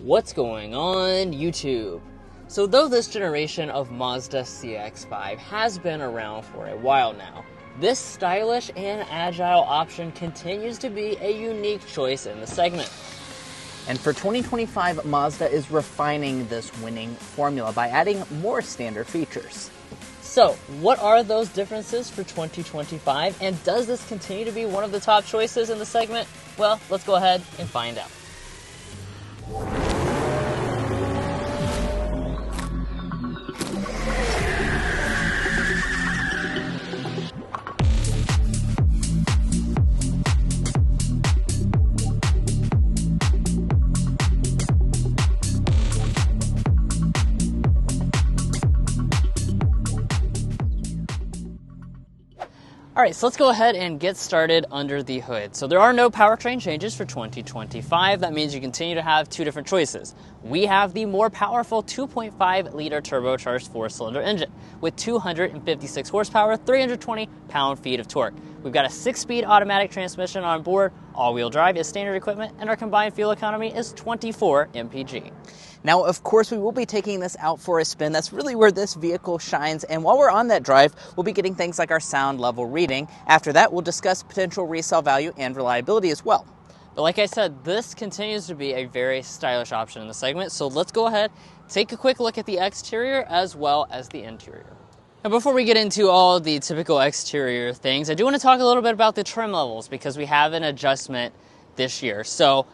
What's going on, YouTube? So though this generation of Mazda CX-5 has been around for a while now, this stylish and agile option continues to be a unique choice in the segment. And for 2025, Mazda is refining this winning formula by adding more standard features. So, what are those differences for 2025, and does this continue to be one of the top choices in the segment? Well, let's go ahead and find out. Alright, so let's go ahead and get started under the hood. So there are no powertrain changes for 2025. That means you continue to have two different choices. We have the more powerful 2.5-liter turbocharged four-cylinder engine with 256 horsepower, 320 pound-feet of torque. We've got a 6-speed automatic transmission on board, all-wheel drive is standard equipment, and our combined fuel economy is 24 mpg. Now, of course, we will be taking this out for a spin. That's really where this vehicle shines. And while we're on that drive, we'll be getting things like our sound level reading. After that, we'll discuss potential resale value and reliability as well. But like I said, this continues to be a very stylish option in the segment. So let's go ahead, take a quick look at the exterior as well as the interior. Now, before we get into all the typical exterior things, I do want to talk a little bit about the trim levels because we have an adjustment this year. So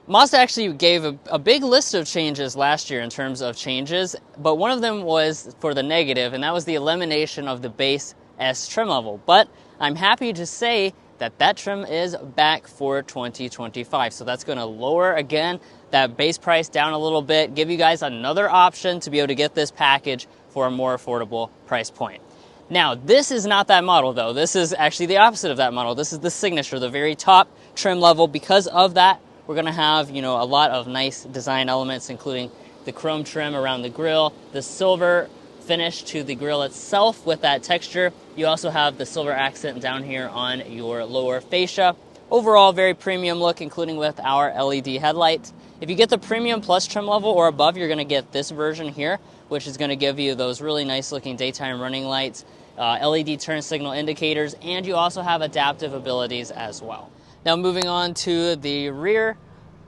Mazda actually gave a big list of changes last year in terms of changes, but one of them was for the negative, and that was the elimination of the base S trim level. But I'm happy to say that that trim is back for 2025. So that's going to lower, again, that base price down a little bit, give you guys another option to be able to get this package for a more affordable price point. Now, this is not that model, though. This is actually the opposite of that model. This is the Signature, the very top trim level. Because of that, we're going to have, a lot of nice design elements, including the chrome trim around the grille, the silver finish to the grille itself with that texture. You also have the silver accent down here on your lower fascia. Overall, very premium look, including with our LED headlight. If you get the Premium Plus trim level or above, you're going to get this version here, which is going to give you those really nice looking daytime running lights, LED turn signal indicators, and you also have adaptive abilities as well. Now moving on to the rear,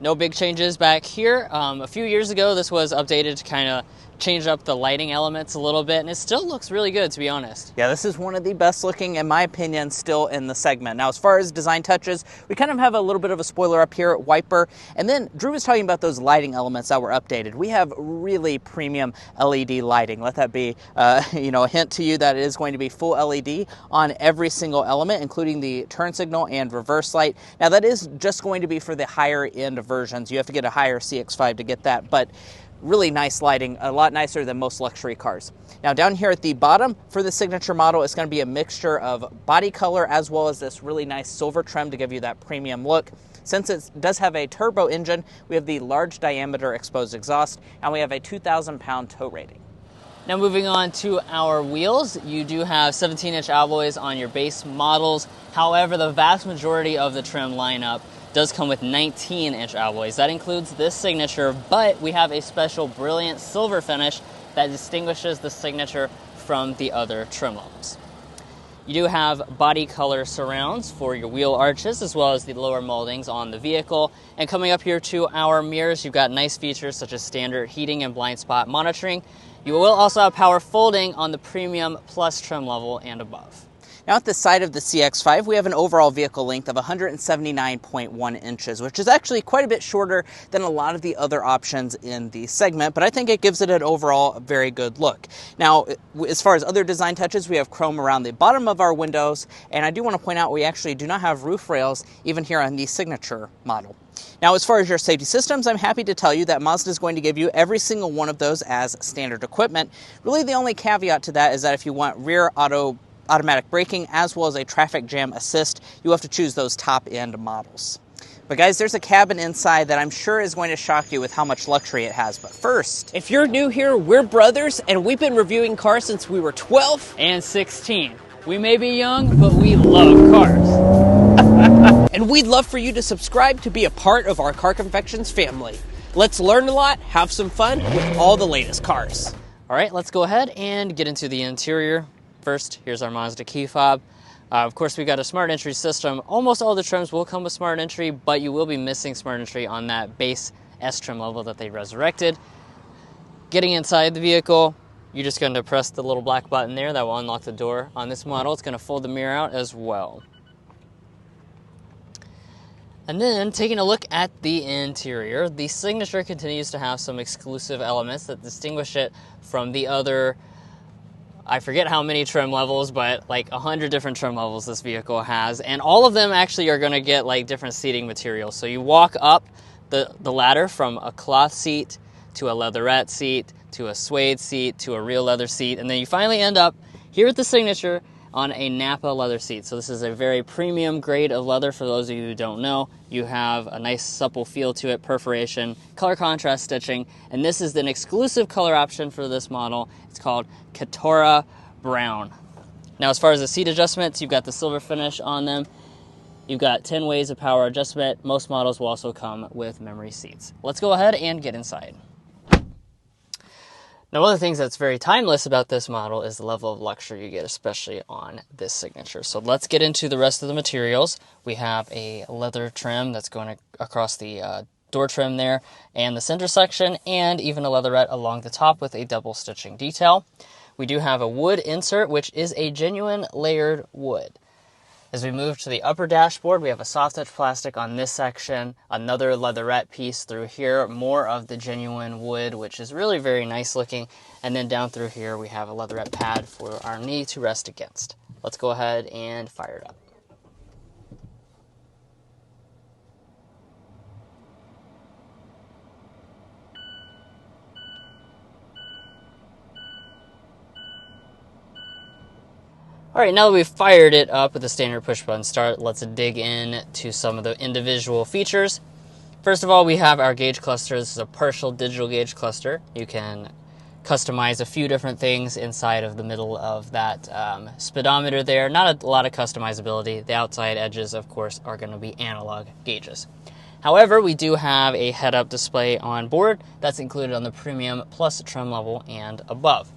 no big changes back here. A few years ago, this was updated to kind of change up the lighting elements a little bit, and it still looks really good, to be honest. Yeah, this is one of the best looking, in my opinion, still in the segment. Now, as far as design touches, we kind of have a little bit of a spoiler up here, wiper, and then Drew was talking about those lighting elements that were updated. We have really premium LED lighting. Let that be, a hint to you that it is going to be full LED on every single element, including the turn signal and reverse light. Now, that is just going to be for the higher end versions. You have to get a higher CX-5 to get that, but really nice lighting, a lot nicer than most luxury cars. Now down here at the bottom for the Signature model, it's going to be a mixture of body color as well as this really nice silver trim to give you that premium look. Since it does have a turbo engine, we have the large diameter exposed exhaust, and we have a 2,000 pound tow rating. Now moving on to our wheels, you do have 17-inch alloys on your base models. However, the vast majority of the trim lineup does come with 19-inch alloys. That includes this Signature, but we have a special brilliant silver finish that distinguishes the Signature from the other trim levels. You do have body color surrounds for your wheel arches as well as the lower moldings on the vehicle. And coming up here to our mirrors, you've got nice features such as standard heating and blind spot monitoring. You will also have power folding on the Premium Plus trim level and above. Now at the side of the CX-5, we have an overall vehicle length of 179.1 inches, which is actually quite a bit shorter than a lot of the other options in the segment, but I think it gives it an overall very good look. Now, as far as other design touches, we have chrome around the bottom of our windows, and I do want to point out we actually do not have roof rails even here on the Signature model. Now, as far as your safety systems, I'm happy to tell you that Mazda is going to give you every single one of those as standard equipment. Really, the only caveat to that is that if you want rear automatic braking as well as a traffic jam assist, you have to choose those top-end models. But guys, there's a cabin inside that I'm sure is going to shock you with how much luxury it has. But first, if you're new here, we're brothers, and we've been reviewing cars since we were 12 and 16. We may be young, but we love cars. And we'd love for you to subscribe to be a part of our Car Confections family. Let's learn a lot, have some fun with all the latest cars. All right, let's go ahead and get into the interior. First, here's our Mazda key fob. Of course, we got a smart entry system. Almost all the trims will come with smart entry, but you will be missing smart entry on that base S trim level that they resurrected. Getting inside the vehicle, you're just going to press the little black button there that will unlock the door. On this model, it's going to fold the mirror out as well. And then, taking a look at the interior, the Signature continues to have some exclusive elements that distinguish it from the other, I forget how many trim levels, but like 100 different trim levels this vehicle has. And all of them actually are going to get like different seating materials. So you walk up the ladder from a cloth seat to a leatherette seat to a suede seat to a real leather seat. And then you finally end up here at the Signature on a Napa leather seat. So this is a very premium grade of leather. For those of you who don't know, you have a nice supple feel to it, perforation, color contrast stitching, and this is an exclusive color option for this model. It's called Katora Brown. Now, as far as the seat adjustments, you've got the silver finish on them. You've got 10 ways of power adjustment. Most models will also come with memory seats. Let's go ahead and get inside. Now, one of the things that's very timeless about this model is the level of luxury you get, especially on this Signature. So let's get into the rest of the materials. We have a leather trim that's going across the door trim there and the center section, and even a leatherette along the top with a double stitching detail. We do have a wood insert, which is a genuine layered wood. As we move to the upper dashboard, we have a soft touch plastic on this section, another leatherette piece through here, more of the genuine wood, which is really very nice looking. And then down through here, we have a leatherette pad for our knee to rest against. Let's go ahead and fire it up. All right, now that we've fired it up with the standard push button start, let's dig in to some of the individual features. First of all, we have our gauge cluster. This is a partial digital gauge cluster. You can customize a few different things inside of the middle of that speedometer there. Not a lot of customizability. The outside edges, of course, are going to be analog gauges. However, we do have a head-up display on board that's included on the Premium Plus trim level and above.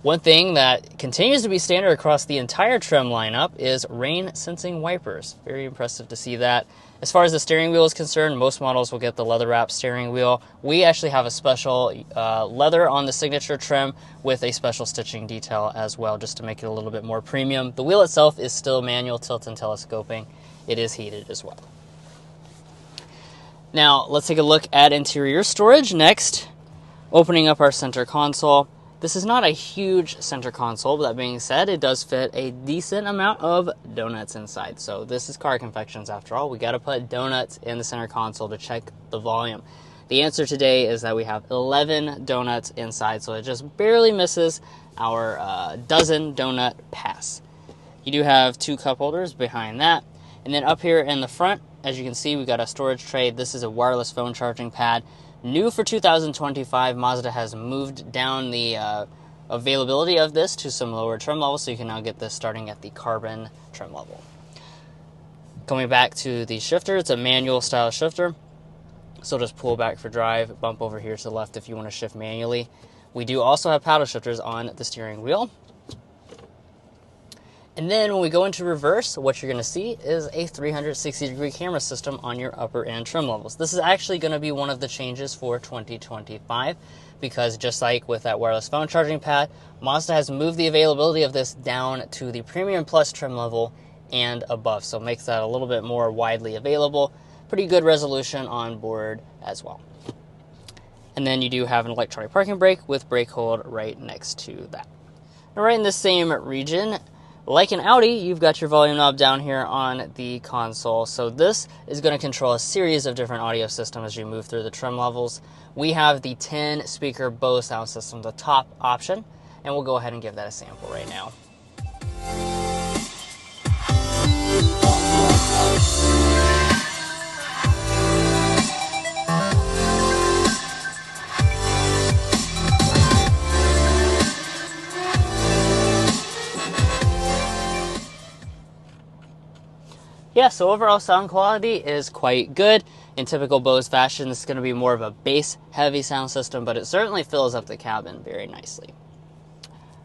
One thing that continues to be standard across the entire trim lineup is rain sensing wipers. Very impressive to see that. As far as the steering wheel is concerned, most models will get the leather wrap steering wheel. We actually have a special leather on the Signature trim with a special stitching detail as well, just to make it a little bit more premium. The wheel itself is still manual tilt and telescoping. It is heated as well. Now, let's take a look at interior storage next. Opening up our center console. This is not a huge center console, but that being said, it does fit a decent amount of donuts inside. So this is car confections after all. We got to put donuts in the center console to check the volume. The answer today is that we have 11 donuts inside, so it just barely misses our dozen donut pass. You do have 2 cup holders behind that. And then up here in the front, as you can see, we got a storage tray. This is a wireless phone charging pad. New for 2025, Mazda has moved down the availability of this to some lower trim levels, so you can now get this starting at the carbon trim level. Coming back to the shifter, it's a manual style shifter, so just pull back for drive, bump over here to the left if you want to shift manually. We do also have paddle shifters on the steering wheel. And then when we go into reverse, what you're going to see is a 360-degree camera system on your upper end trim levels. This is actually going to be one of the changes for 2025, because just like with that wireless phone charging pad, Mazda has moved the availability of this down to the Premium Plus trim level and above, so it makes that a little bit more widely available. Pretty good resolution on board as well. And then you do have an electronic parking brake with brake hold right next to that. Now, right in the same region, like an Audi, you've got your volume knob down here on the console. So this is going to control a series of different audio systems as you move through the trim levels. We have the 10-speaker Bose sound system, the top option, and we'll go ahead and give that a sample right now. Yeah, so overall sound quality is quite good. In typical Bose fashion, this is going to be more of a bass heavy sound system, but it certainly fills up the cabin very nicely.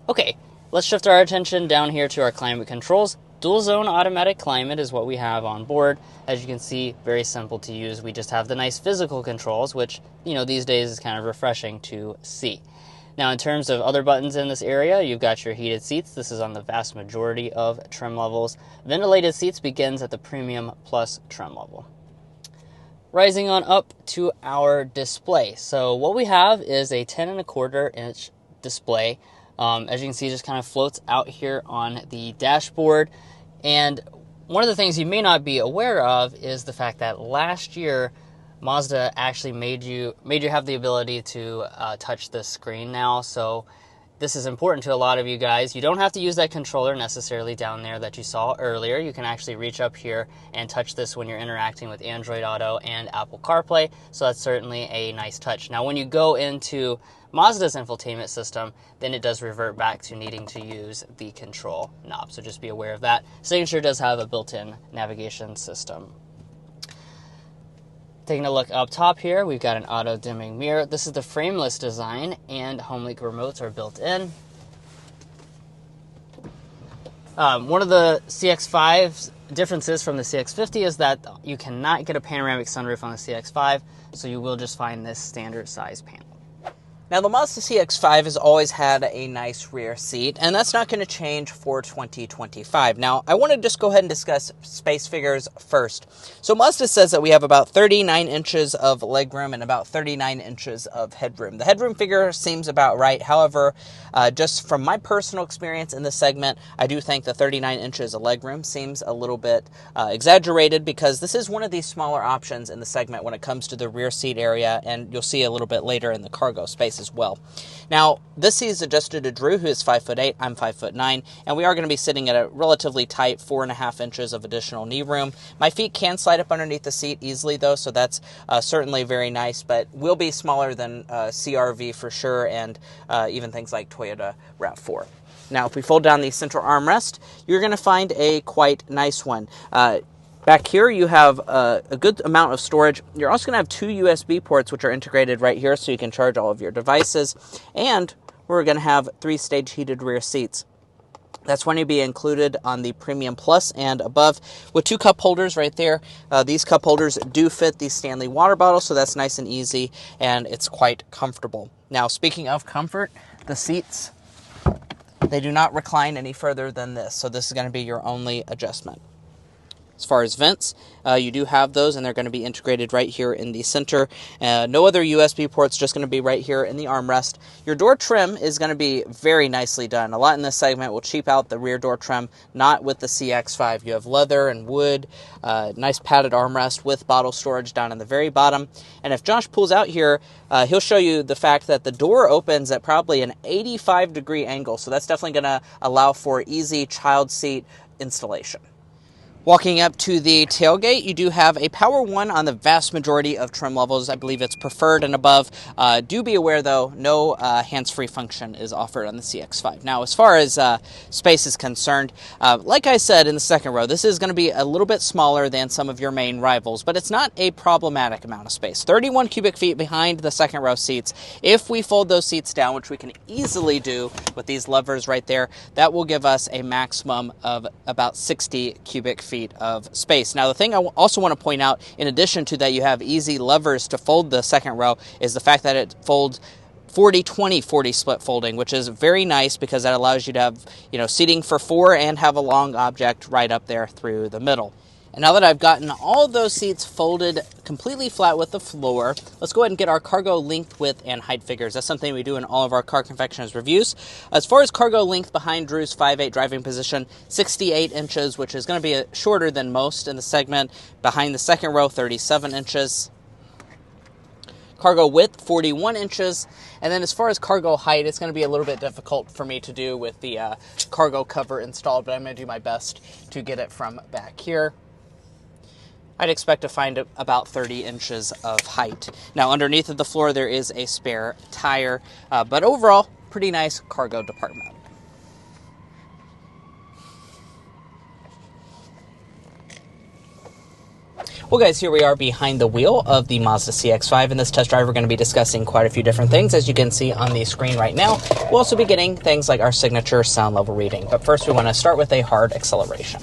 Okay, let's shift our attention down here to our climate controls. Dual zone automatic climate is what we have on board. As you can see, very simple to use. We just have the nice physical controls, which, these days is kind of refreshing to see. Now, in terms of other buttons in this area, you've got your heated seats. This is on the vast majority of trim levels. Ventilated seats begins at the Premium Plus trim level. Rising on up to our display. So what we have is a 10.25-inch display. As you can see, it just kind of floats out here on the dashboard. And one of the things you may not be aware of is the fact that last year, Mazda actually made you have the ability to touch this screen now. So this is important to a lot of you guys. You don't have to use that controller necessarily down there that you saw earlier. You can actually reach up here and touch this when you're interacting with Android Auto and Apple CarPlay. So that's certainly a nice touch. Now, when you go into Mazda's infotainment system, then it does revert back to needing to use the control knob. So just be aware of that. Signature does have a built-in navigation system. Taking a look up top here, we've got an auto-dimming mirror. This is the frameless design, and HomeLink remotes are built in. One of the CX-5's differences from the CX-50 is that you cannot get a panoramic sunroof on the CX-5, so you will just find this standard size panel. Now, the Mazda CX-5 has always had a nice rear seat, and that's not going to change for 2025. Now, I want to just go ahead and discuss space figures first. So Mazda says that we have about 39 inches of legroom and about 39 inches of headroom. The headroom figure seems about right. However, just from my personal experience in this segment, I do think the 39 inches of legroom seems a little bit exaggerated, because this is one of these smaller options in the segment when it comes to the rear seat area, and you'll see a little bit later in the cargo space as well. Now, this seat is adjusted to Drew, who is 5'8", I'm 5'9", and we are going to be sitting at a relatively tight 4.5 inches of additional knee room. My feet can slide up underneath the seat easily, though, so that's certainly very nice, but will be smaller than CR-V for sure, and even things like Toyota RAV4. Now, if we fold down the central armrest, you're going to find a quite nice one. Back here, you have a good amount of storage. You're also going to have 2 USB ports, which are integrated right here, so you can charge all of your devices. And we're going to have 3-stage heated rear seats. That's going to be included on the Premium Plus and above, with 2 cup holders right there. These cup holders do fit the Stanley water bottle, so that's nice and easy, and it's quite comfortable. Now, speaking of comfort, the seats, they do not recline any further than this, so this is going to be your only adjustment. As far as vents, you do have those, and they're going to be integrated right here in the center. No other USB ports, just going to be right here in the armrest. Your door trim is going to be very nicely done. A lot in this segment will cheap out the rear door trim, not with the CX-5. You have leather and wood, nice padded armrest with bottle storage down in the very bottom. And if Josh pulls out here, he'll show you the fact that the door opens at probably an 85-degree angle, so that's definitely going to allow for easy child seat installation. Walking up to the tailgate, you do have a Power 1 on the vast majority of trim levels. I believe it's preferred and above. Do be aware, though, no hands-free function is offered on the CX-5. Now, as far as space is concerned, like I said in the second row, this is going to be a little bit smaller than some of your main rivals, but it's not a problematic amount of space. 31 cubic feet behind the second row seats. If we fold those seats down, which we can easily do with these levers right there, that will give us a maximum of about 60 cubic feet of space. Now, the thing I also want to point out, in addition to that you have easy levers to fold the second row, is the fact that it folds 40-20-40 split folding, which is very nice because that allows you to have, seating for 4 and have a long object right up there through the middle. And now that I've gotten all those seats folded completely flat with the floor, let's go ahead and get our cargo length, width, and height figures. That's something we do in all of our Car Confectioners reviews. As far as cargo length, behind Drew's 5'8" driving position, 68 inches, which is going to be shorter than most in the segment. Behind the second row, 37 inches. Cargo width, 41 inches. And then as far as cargo height, it's going to be a little bit difficult for me to do with the cargo cover installed, but I'm going to do my best to get it from back here. I'd expect to find about 30 inches of height. Now, underneath of the floor, there is a spare tire, but overall, pretty nice cargo department. Well, guys, here we are behind the wheel of the Mazda CX-5. In this test drive, we're going to be discussing quite a few different things, as you can see on the screen right now. We'll also be getting things like our signature sound level reading. But first, we want to start with a hard acceleration.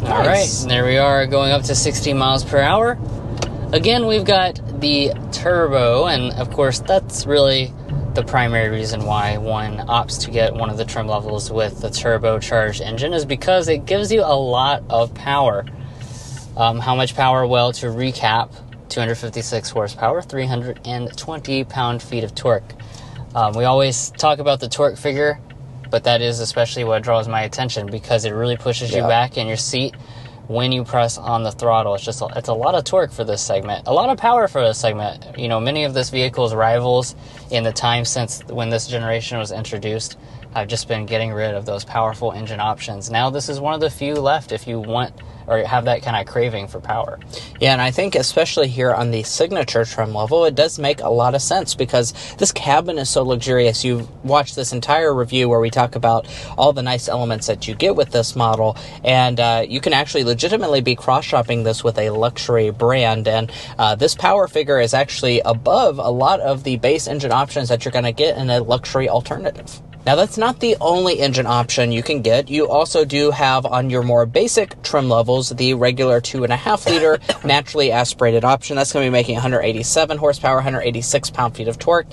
All right, there we are going up to 60 miles per hour. Again, we've got the turbo, and of course, that's really the primary reason why one opts to get one of the trim levels with the turbocharged engine is because it gives you a lot of power. How much power? Well, to recap, 256 horsepower, 320 pound-feet of torque. We always talk about the torque figure, but that is especially what draws my attention because it really pushes you back in your seat when you press on the throttle. It's a lot of torque for this segment, a lot of power for this segment. You know, many of this vehicle's rivals in the time since when this generation was introduced have just been getting rid of those powerful engine options. Now this is one of the few left if you want or have that kind of craving for power. Yeah, and I think especially here on the signature trim level, it does make a lot of sense because this cabin is so luxurious. You've watched this entire review where we talk about all the nice elements that you get with this model, and you can actually legitimately be cross-shopping this with a luxury brand, and this power figure is actually above a lot of the base engine options that you're going to get in a luxury alternative. Now, that's not the only engine option you can get. You also do have on your more basic trim levels the regular 2.5 liter naturally aspirated option. That's going to be making 187 horsepower, 186 pound-feet of torque.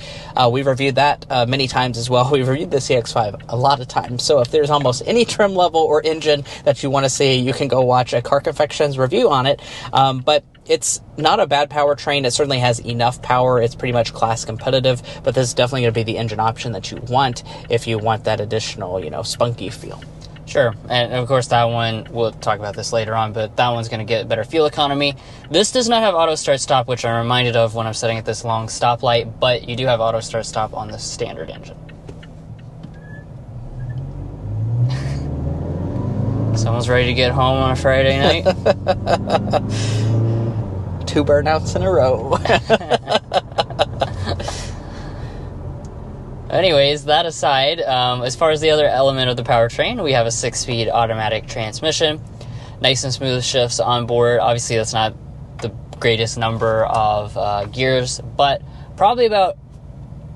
We've reviewed that many times as well. We've reviewed the CX-5 a lot of times. So if there's almost any trim level or engine that you want to see, you can go watch a Car Confections review on it. But it's not a bad powertrain. It certainly has enough power. It's pretty much class competitive, but this is definitely going to be the engine option that you want if you want that additional, spunky feel. Sure, and of course that one, we'll talk about this later on, but that one's going to get better fuel economy. This does not have auto start stop, which I'm reminded of when I'm sitting at this long stoplight, but you do have auto start stop on the standard engine. Someone's ready to get home on a Friday night. 2 burnouts in a row. Anyways, that aside, as far as the other element of the powertrain, we have a 6-speed automatic transmission. Nice and smooth shifts on board. Obviously, that's not the greatest number of gears, but probably about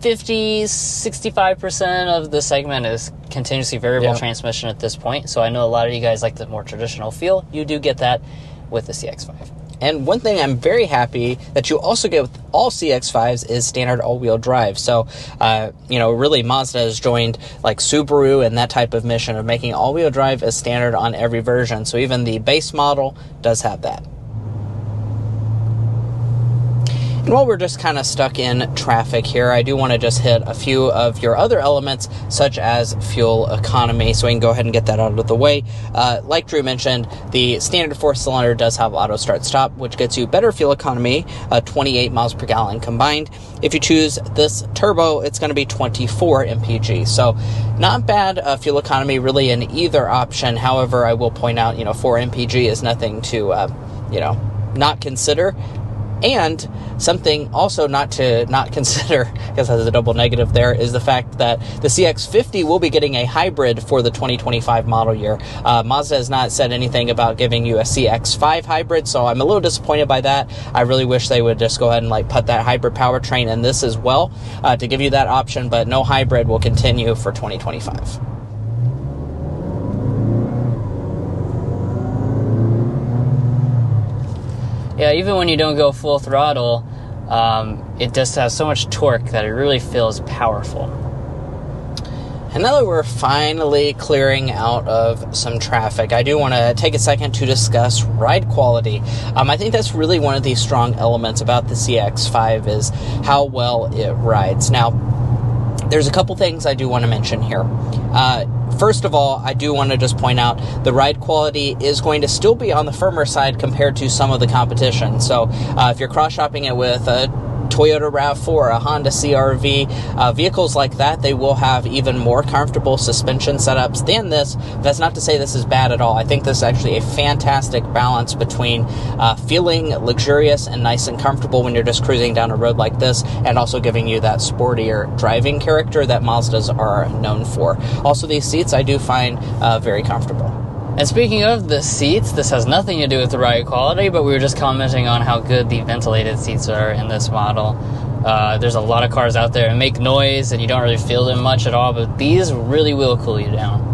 65% of the segment is continuously variable transmission at this point. So I know a lot of you guys like the more traditional feel. You do get that with the CX-5. And one thing I'm very happy that you also get with all CX-5s is standard all-wheel drive. So, really Mazda has joined like Subaru and that type of mission of making all-wheel drive as standard on every version. So even the base model does have that. And while we're just kind of stuck in traffic here, I do want to just hit a few of your other elements, such as fuel economy, so we can go ahead and get that out of the way. Like Drew mentioned, the standard 4-cylinder does have auto start-stop, which gets you better fuel economy, 28 miles per gallon combined. If you choose this turbo, it's going to be 24 mpg. So not bad fuel economy really in either option. However, I will point out, 4 mpg is nothing to, not consider. And something also not consider, because has a double negative there, is the fact that the CX-50 will be getting a hybrid for the 2025 model year. Mazda has not said anything about giving you a CX-5 hybrid, so I'm a little disappointed by that. I really wish they would just go ahead and put that hybrid powertrain in this as well to give you that option, but no hybrid will continue for 2025. Yeah, even when you don't go full throttle, it just has so much torque that it really feels powerful. And now that we're finally clearing out of some traffic, I do want to take a second to discuss ride quality. I think that's really one of the strong elements about the CX-5 is how well it rides. Now, there's a couple things I do want to mention here. First of all, I do want to just point out the ride quality is going to still be on the firmer side compared to some of the competition. So if you're cross-shopping it with a Toyota RAV4, a Honda CR-V, vehicles like that, they will have even more comfortable suspension setups than this. That's not to say this is bad at all. I think this is actually a fantastic balance between feeling luxurious and nice and comfortable when you're just cruising down a road like this, and also giving you that sportier driving character that Mazdas are known for. Also, these seats I do find very comfortable. And speaking of the seats, this has nothing to do with the ride quality, but we were just commenting on how good the ventilated seats are in this model. There's a lot of cars out there that make noise and you don't really feel them much at all, but these really will cool you down.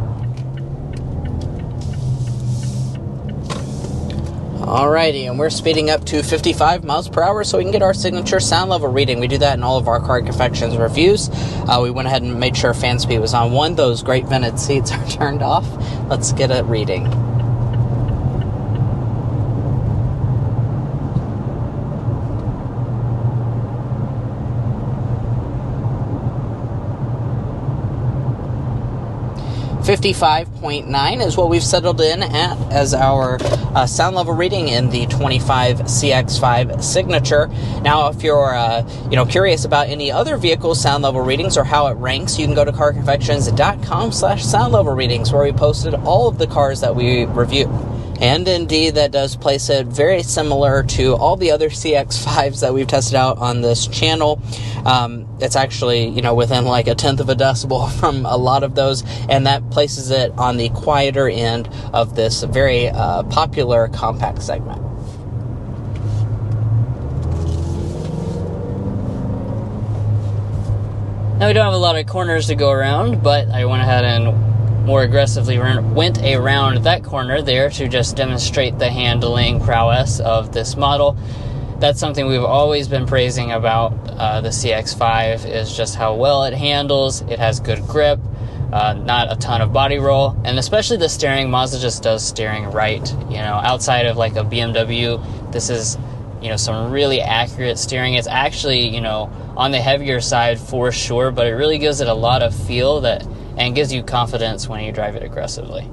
Alrighty, and we're speeding up to 55 miles per hour so we can get our signature sound level reading. We do that in all of our Car Confections reviews. We went ahead and made sure fan speed was on 1. Those great vented seats are turned off. Let's get a reading. .9 is what we've settled in at as our sound level reading in the 25 CX-5 Signature. Now, if you're curious about any other vehicle's sound level readings or how it ranks, you can go to carconfections.com/sound level readings, where we posted all of the cars that we review. And indeed, that does place it very similar to all the other CX-5s that we've tested out on this channel. It's actually, within like 1/10 of a decibel from a lot of those, and that places it on the quieter end of this very popular compact segment. Now, we don't have a lot of corners to go around, but I went ahead and more aggressively went around that corner there to just demonstrate the handling prowess of this model. That's something we've always been praising about the CX-5, is just how well it handles. It has good grip, not a ton of body roll, and especially the steering. Mazda just does steering right. Outside of like a BMW, this is some really accurate steering. It's actually on the heavier side for sure, but it really gives it a lot of feel and gives you confidence when you drive it aggressively.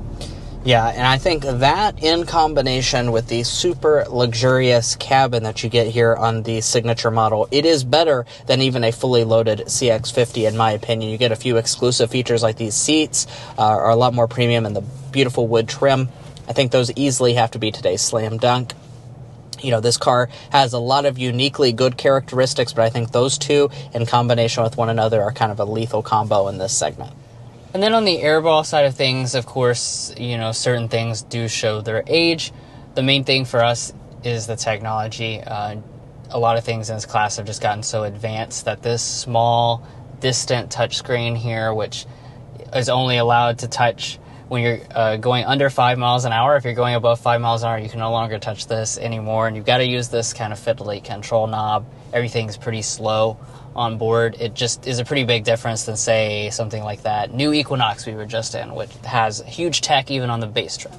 Yeah, and I think that in combination with the super luxurious cabin that you get here on the Signature model, it is better than even a fully loaded CX-50 in my opinion. You get a few exclusive features like these seats are a lot more premium, and the beautiful wood trim. I think those easily have to be today's slam dunk. This car has a lot of uniquely good characteristics, but I think those two in combination with one another are kind of a lethal combo in this segment. And then on the airball side of things, of course, certain things do show their age. The main thing for us is the technology. A lot of things in this class have just gotten so advanced that this small, distant touchscreen here, which is only allowed to touch when you're going under 5 miles an hour. If you're going above 5 miles an hour, you can no longer touch this anymore, and you've got to use this kind of fiddly control knob. Everything's pretty slow on board. It just is a pretty big difference than, say, something like that new Equinox we were just in, which has huge tech even on the base trim.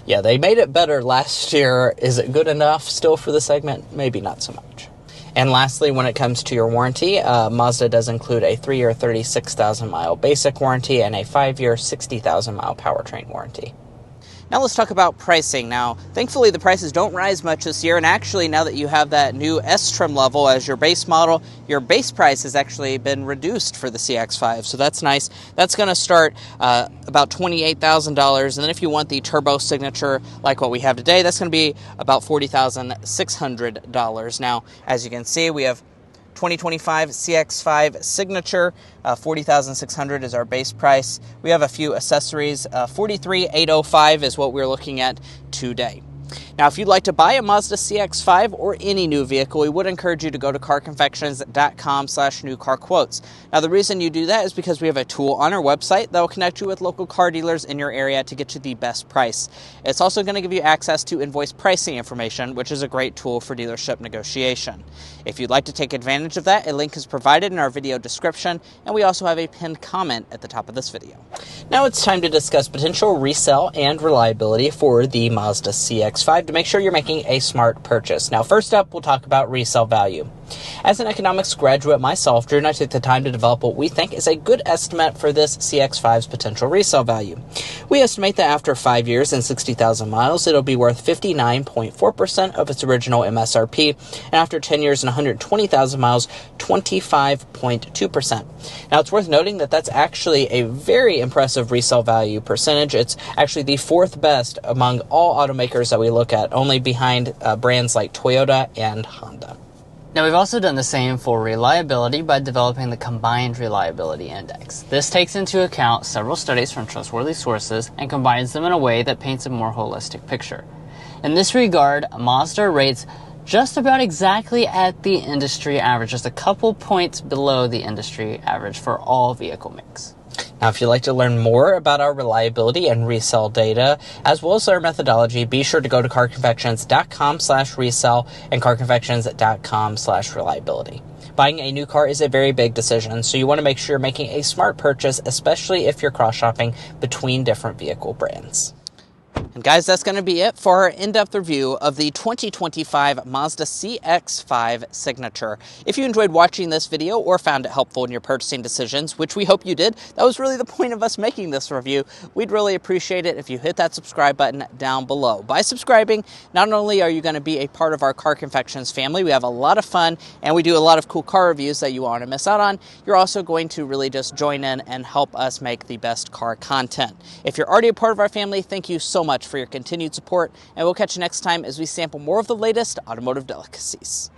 Yeah, they made it better last year. Is it good enough still for the segment? Maybe not so much. And lastly, when it comes to your warranty, Mazda does include a 3-year 36,000-mile basic warranty and a 5-year 60,000-mile powertrain warranty. Now let's talk about pricing. Now, thankfully the prices don't rise much this year, and actually now that you have that new S trim level as your base model, your base price has actually been reduced for the CX-5, so that's nice. That's going to start about $28,000, and then if you want the turbo signature like what we have today, that's going to be about $40,600. Now, as you can see, we have 2025 CX-5 Signature, $40,600 is our base price. We have a few accessories. $43,805 is what we're looking at today. Now, if you'd like to buy a Mazda CX-5 or any new vehicle, we would encourage you to go to carconfections.com/newcarquotes. Now, the reason you do that is because we have a tool on our website that will connect you with local car dealers in your area to get you the best price. It's also going to give you access to invoice pricing information, which is a great tool for dealership negotiation. If you'd like to take advantage of that, a link is provided in our video description, and we also have a pinned comment at the top of this video. Now it's time to discuss potential resale and reliability for the Mazda CX-5 to make sure you're making a smart purchase. Now, first up, we'll talk about resale value. As an economics graduate myself, Drew and I took the time to develop what we think is a good estimate for this CX-5's potential resale value. We estimate that after 5 years and 60,000 miles, it'll be worth 59.4% of its original MSRP, and after 10 years and 120,000 miles, 25.2%. Now, it's worth noting that that's actually a very impressive resale value percentage. It's actually the fourth best among all automakers that we look at, only behind brands like Toyota and Honda. Now, we've also done the same for reliability by developing the Combined Reliability Index. This takes into account several studies from trustworthy sources and combines them in a way that paints a more holistic picture. In this regard, Mazda rates just about exactly at the industry average, just a couple points below the industry average for all vehicle makes. Now, if you'd like to learn more about our reliability and resale data, as well as our methodology, be sure to go to carconfections.com/resale and carconfections.com/reliability. Buying a new car is a very big decision, so you want to make sure you're making a smart purchase, especially if you're cross-shopping between different vehicle brands. And guys, that's going to be it for our in-depth review of the 2025 Mazda CX-5 Signature. If you enjoyed watching this video or found it helpful in your purchasing decisions, which we hope you did, that was really the point of us making this review. We'd really appreciate it if you hit that subscribe button down below. By subscribing, not only are you going to be a part of our Car Confections family, we have a lot of fun and we do a lot of cool car reviews that you want to miss out on, you're also going to really just join in and help us make the best car content. If you're already a part of our family, thank you so much for your continued support, and we'll catch you next time as we sample more of the latest automotive delicacies.